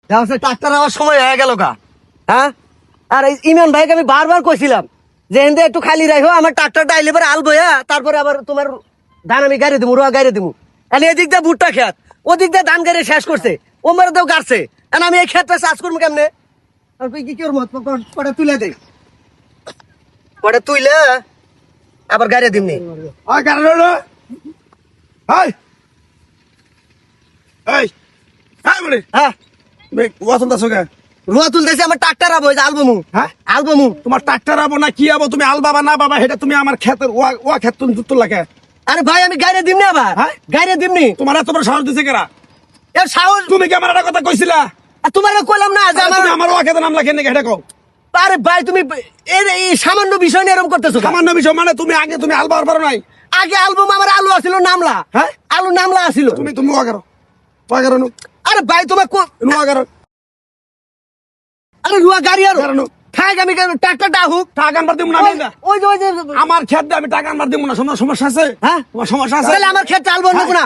Tractor আমার সময় হয়ে গেল গা। হ্যাঁ, আর ইমরান ভাইকে আমি বারবার কইছিলাম যে এনদে একটু খালি রাখো, আমার ট্রাক্টরটা আইলে পরে আলবো, তারপরে আবার তোমার ধান আমি গাড়ি দেবো, রোয়া গাড়ি দেবো। এদিক দিয়ে ভুট্টা খেত, ওদিক দিয়ে ধান গাড়ি শেষ করছে, ও মেরে দেও গাড়ছে। আমি এই ক্ষেতটা চাষ করবো কেমনে? কি করবো? কটা তুলে দেয়, কটা তুইলে আবার গাড়ি দিমনি। হ্যাঁ, রোয়া তুলতেছি, আমার ট্রাক্টর আবো, আলবো। হ্যাঁ, আলবো। তোমার ট্রাক্টর আবো না কি আবো, তুমি আলবাবা না বাবা, এটা তুমি আমার ক্ষেতের ওয়া ক্ষেত তুললাকে। আরে ভাই, আমি গাড়ি দিমনি, আবার গাড়ি দিমনি। তোমার এত বড় সাহস দিছে কেরা? এর সাহস তুমি কি আমার একটা কথা কইছিলা? তোমার কইলাম না যে আমার ওয়া ক্ষেতের নাম লাগে নাকি, এটা কও। আরে ভাই, তুমি এই সামান্য বিষয় নিয়ে এরকম করতেছো। সামান্য বিষয় মানে তুমি আগে তুমি আলবার পারো নাই? আগে অ্যালবাম আমার আলু আছিল নামলা। হ্যাঁ, আলু নামলা আছিল। তুমি ওয়া করো, ওয়া করো। আরে ভাই, তোমার ওয়া করো। আরে রুয়া গাড়ি আর থাক, আমি ট্রাক্টরটা হুক টাকা আনবার দিব না। ওই যে আমার ক্ষেত দিয়ে আমি টাকা আনবার দিব না। সমস্যা আছে? হ্যাঁ, তোমার সমস্যা আছে? তাহলে আমার ক্ষেত আলবো না।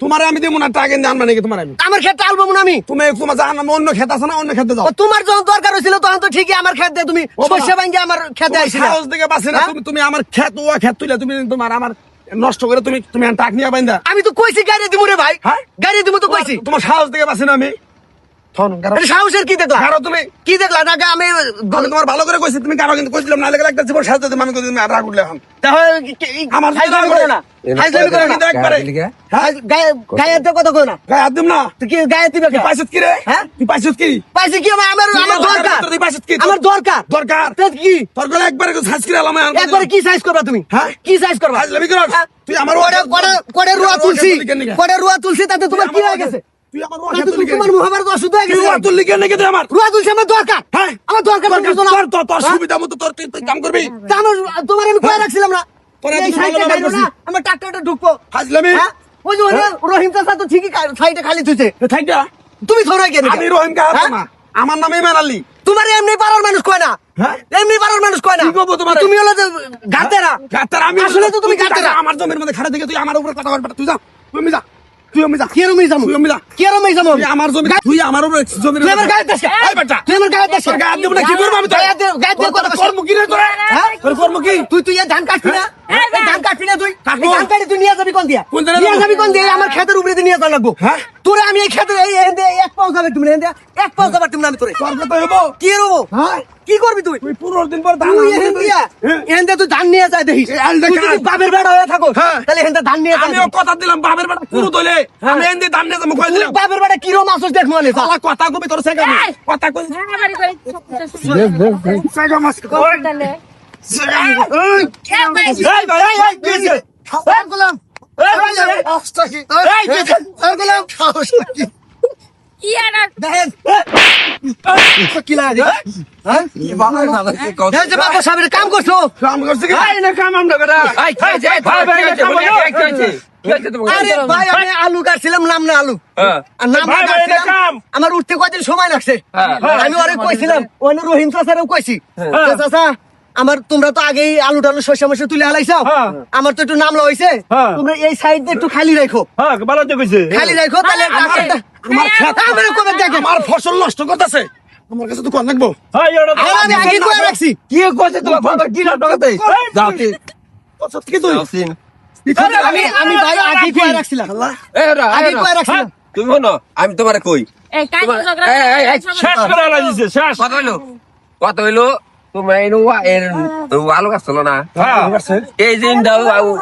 তোমার আমি দিব না, টাকা এনে আনবা নাকি তোমার? আমি আমার ক্ষেত আলবো না। আমি তোমার জান অন্য ক্ষেত আছে না, অন্য ক্ষেতে যাও। তোমার যখন দরকার হয়েছিল তখন তো ঠিকই আমার ক্ষেত দিয়ে তুমি শস্য ভাঙ্গি আমার ক্ষেতে আইছিলা। সাহস দিকে বাসে না, তুমি আমার ক্ষেত ওয়া ক্ষেত তুইলা তুমি তোমার আমার নষ্ট করে তুমি টাকা নিয়ে বাইন্দা। আমি তো কইছি গাড়ি দিব রে ভাই। হ্যাঁ, গাড়ি দিব তো কইছি। তোমার সাহস দিকে বাসে না। আমি সাহসের কি দেখলা? তুমি কি দেখলা? টাকা আমি তোমার ভালো করে কইছি, তুমি কারো কিন্তু কইছিলাম না, লেগে একটা জীবন সাথে আমি কই তুমি আর রাগ উঠলে এখন আমার ফাইজলামি করো না, ফাইজলামি করো না একবারে। গায়ের তো কথা কই না, গায়ে হাত দিম না। তুই কি গায়ে দিবে? তুই পাইছিস কি রে? হ্যাঁ, তুই পাইছিস কি? পাইছি কি? আমার দরকার, তুই পাইছিস কি? আমার দরকার। দরকার তো কি তোর গলা একবারে সাইজ করে আলাম। একবারে কি সাইজ করবা তুমি? হ্যাঁ, কি সাইজ করবা? ফাইজলামি করছ তুই। আমার কোড়ে রুয়া তুলছি, তাতে তোমার কি হয়ে গেছে? তুই আমার তোমার মহাভারত অশুদ্ধ হয়ে গেছে। রুয়া তুললি কেন নাকি? আমার রুয়া তুলছি, আমার দরকার। হ্যাঁ, আমার দরকার। তোর সুবিধা মতো তোর তুই কাম করবি। তোমার আমি কয়ে রাখছিলাম না, তোর এই সাইডে গাইলো না, আমার ট্রাক্টরটা ঢুকবো। ফাইজলামি। ওই যে রহিম চাচা তো ঠিকই সাইডে খালি তুইছে। থাইটা তুমি ধরো কেন? আমি রহিম কা না, আমার নামে মেনালি। তোমার এমনি পাড়ার মানুষ কয় না। হ্যাঁ, এমনি পাড়ার মানুষ কয় না। কি করবো তোমার? তুমি হলো গাতেরা। গাতেরা আমি আসলে তো তুমি গাতেরা। আমার জমির মধ্যে খাড়া থেকে তুই আমার উপরে কথা বলবি। তুই যা, তুমি যা, তুই আমি যা। কি রুমি যাবো? তুই আমি যা। কি রুমি যাবো? তুই আমার জমি, তুই আমার উপরে জমির তুই আমার গায়ে দেশ। এই বেটা, তুই আমার গায়ে দেশ। গায়ে দেব না কি করব আমি? তো গায়ে দিয়ে কথা কর্ম কি রে তোরা? হ্যাঁ, তোর কর্ম কি? তুই ধান কাটবি না? ধান কাটবি না? তুই কাটবো। ধান কাটি তুই নিয়ে যাবি কোন দিয়া? কোন জায়গায় নিয়ে যাবি কোন দিয়া? আমার ক্ষেতের উপরে দিয়ে নিয়ে যা লাগবো। হ্যাঁ, তোরে আমি এই ক্ষেতের এক পাও যাবে তুমি, এক পাও যাবে তুমি, আমি তোরে তোর কথা হবো। কি হবো? হ্যাঁ, কি করবি তুই? তুই 15 দিন পর ধান তুই আনবি। এহেন তুই ধান নিয়ে যায় দেখিস। এই আলটা তুই যদি কাট। বাপের বেড়া হয়ে থাকো হ্যাঁ। তাহলে এহেন ধান নিয়ে আমিও কথা দিলাম বাপের বেটা পুরো দলে আমি এনে ধান নিয়ে যাবো কই দিলাম। বাপের বেড়া কিরম আসছ দেখ মানে শালা কথা কবি তোর সেগা কথা কই সেগা মাস কই সেগা এই ভাই এই কি হইছে? এই গোলাম, এই ভাই অবস্থা কি? এই কি হইছে? এই গোলাম, অবস্থা কি? দেখেন কি লাগে? হ্যাঁ, এই যে বাবা সাহেবের কাম করছো। কাম করছিস কি? এই না কাম আমরা বেটা এই ভাই ভাই কি হইছে আরে ভাই, আমি আলু কাটছিলাম, নাম না আলু। আর নাম ভাই, ভাই, এটা কাটছিলাম, কাম। আমার উঠতে কয়দিন সময় লাগছে। আমি ওরে কইছিলাম, ওনে রহিম চাচারেও কইছি, যে চাচা আমার তোমরা তো আগেই আলু টালু শস্য মশা তুলে হালাইছাও, আমার তো একটু নামলা হইছে, তোমরা এই সাইড দিয়ে একটু খালি রাখো। হ্যাঁ ভালো তো কইছে খালি রাখো, তাহলে আমার ক্ষেত আমার কবে দেখে আমার ফসল নষ্ট করতেছে। আমার কাছে তো কোন লাগবো। হ্যাঁ এড়া আমি আগে কয়ে রাখছি। কি কইছে তোমার বাবা কি না টাকাতে যাওতে কত কি তুই? আমি ভাই আগে কয়ে রাখছিলাম, এড়া আগে কয়ে রাখছিলাম। তুমি শোনো আমি তোমারে কই শেষ করে লাগিছে শেষ কত হইলো তুমি এর আলু গাছ ছিল না এই যে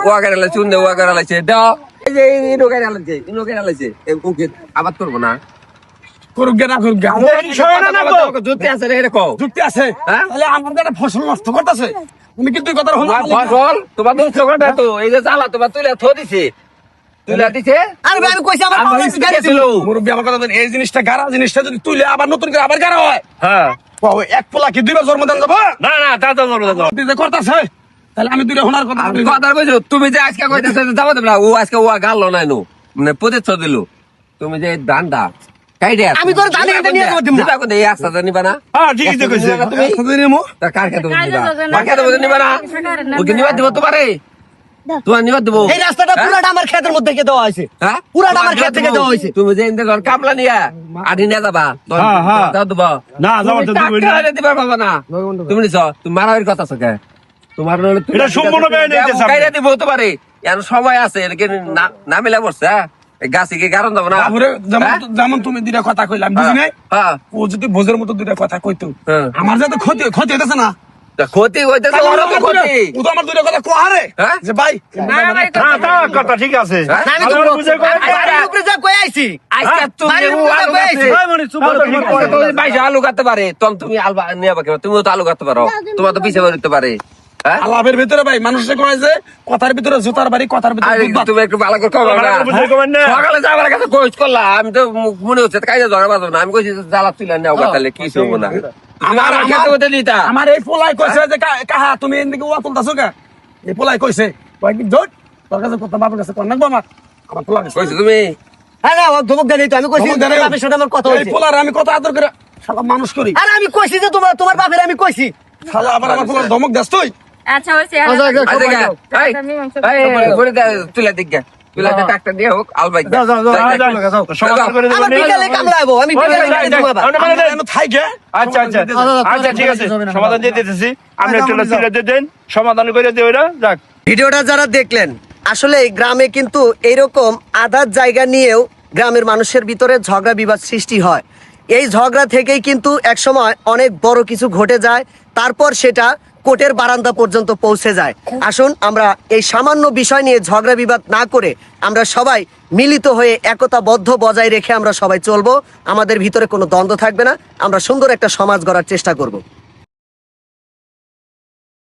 ওয়াগার লাগছে ওয়াগার লাগছে দাও এই যে ইনোগার লাগছে ইনোগার লাগছে আবাদ করবো না করুক গে না করুক গে। যুক্তি আছে রে এটা কও যুক্তি আছে। হ্যাঁ? তাহলে আমার একটা ফসল নষ্ট করতেছে। তুমি কিন্তু কথা হলো ফসল তোমার তো চোখটা তো এই যে জ্বালা তোমার তুলে থো দিছে তুলে দিছে আরে ভাই, আমি কইছি আমার আমার পাওনা গাড়ি ছিল মুরব্বী আমার কথা বলেন, এই জিনিসটা গাড়া জিনিসটা যদি তুইলে আবার নতুন করে আবার গাড়া হয়, হ্যাঁ বাবা, এক পোলা কি 2 বার জন্মদিন যাবো? না না তা তো বলবো তুই যে করতাছে, তাহলে আমি দুইটা শোনার কথা বলি। কথা বলছো তুমি যে আজকে কইতেছো যাবো দেব না ও আজকে ও গাল নাই নো মানে প্রতিচ্ছ দিল তুমি যে দানটা কাইডে আমি তোর ধান এনে নিয়ে যাবো, দিমু না। দিবা কোন এই আস্তা নিবা না হ্যাঁ, ঠিকই তো কইছে। তুমি সাথে নিমু। তার কার খেতে নিবা কার খেতে নিবা না ওকে নিবা দিব তোমারে তোমার নিয়ে দেবো এই রাস্তাটা পুরাটা আমার ক্ষেতের মধ্যে থেকে দেওয়া হয়েছে হ্যাঁ পুরাটা আমার ক্ষেত থেকে দেওয়া হয়েছে তুমি যে ইন্দে ঘর কামলা নিয়া আদি নিয়ে যাবা দাও দেবো না যাওয়ার তো দিবই না। দিবার পাবা না তুমি নিছ তুমি মারার কথা আছে কে তোমার এটা সম্পূর্ণ বেআইনি হইতেছে আপনার। কাইরা দিব হতে পারে এখন সময় আছে এর না মিলা পড়ছে হ্যাঁ? এই গাছে কি কারণ দেবো না বাবুরে হ্যাঁ? যেমন তুমি দুইটা কথা কইলাম বুঝি নাই হ্যাঁ ও যদি ভোজের মতো দুইটা কথা কইতো হ্যাঁ। আমার যাতে ক্ষতি ক্ষতি হইতেছে না তা ক্ষতি হইতেছে তাহলে ওরও তো আমার ক্ষতি দুইটা- ও তো আমার দুইটা কথা কোহারে হ্যাঁ? যে ভাই হ্যাঁ তা কথা ঠিক আছে হ্যাঁ? আমি তো ভালো বুঝে কয়। বাড়ির উপরে যা কই আইছি আজকে তুমি বাড়ির ও উপরে আলু কই গাছে আইছি ভাই মনি চুপ করো, ঠিক আছে। তুমি বাইশে আলু কাটতে পারে তুমি আলবা নিয়ে পাকে তুমিও তো আলু কাটতে পারো তোমার তো পিছিয়ে বেরোতে পারে হ্যাঁ আলাপের ভিতরে ভাই মানুষে কয় যে কথার ভিতরে জুতার বাড়ি কথার ভিতরে আরে দুধ ভাত। তুমি একটু ভালো করে কবে ভালো করে বুঝে কবেন না। সকালে যাবার কাছে কোচ করলাম আমি তো মনে হচ্ছে কাজে ধরা বাজব না আমি কইছি জ্বালা তুলে নেও তাহলে কি হবো না আমার আমার খেতে হতে দিতা আমার এই পোলাই কইছে যে কাহা তুমি এদিকে ওয়া তুলতাছো কে এই পোলাই কইছে কয়েকদিন জোট তোর কাছে কথা বাবার কাছে কোন নাকবো আমার পোলা কইছে কইছো তুমি হ্যাঁ না ও ধমক দেয় তো আমি কইছি ধমক দেয় তোমার নাই। বাপের সাথে আমার কথা এই হইছে পোলার আমি কত আদর করে শালা মানুষ করি আরে আমি কইছি যে তোমার বাপের আমি কইছি শালা আবার আমার পোলার ধমক দেস তুই আচ্ছা হয়েছে আচ্ছা, আচ্ছা। আজকে এই বলে দে তুলে দিক গে তুলে দে টাকটা দিয়ে হোক আলবাই যাও, যাও, যাও, যাও, যাও, সমাধান করে দেবেন আমার নি? বিকালে কামলাবো আমি বিকালে গাড়ি দেবো আবার আপনি বলে দেন। এনে থাই গে আচ্ছা আচ্ছা আচ্ছা ঠিক আছে সমাধান দিয়ে দিতেছি আপনি একটু তুলে দিয়ে দেন সমাধান করে দিয়ে ওরা যাক ভিডিওটা যারা দেখলেন আসলে এই গ্রামে কিন্তু এইরকম আধার জায়গা নিয়েও গ্রামের মানুষের ভিতরে ঝগড়া বিবাদ সৃষ্টি হয় এই ঝগড়া থেকেই কিন্তু একসময় অনেক বড় কিছু ঘটে যায় তারপর সেটা কোর্টের বারান্দা পর্যন্ত পৌঁছে যায় আসুন আমরা এই সামান্য বিষয় নিয়ে ঝগড়া বিবাদ না করে আমরা সবাই মিলিত হয়ে একতাবদ্ধ বজায় রেখে আমরা সবাই চলবো আমাদের ভিতরে কোনো দ্বন্দ্ব থাকবে না আমরা সুন্দর একটা সমাজ গড়ার চেষ্টা করব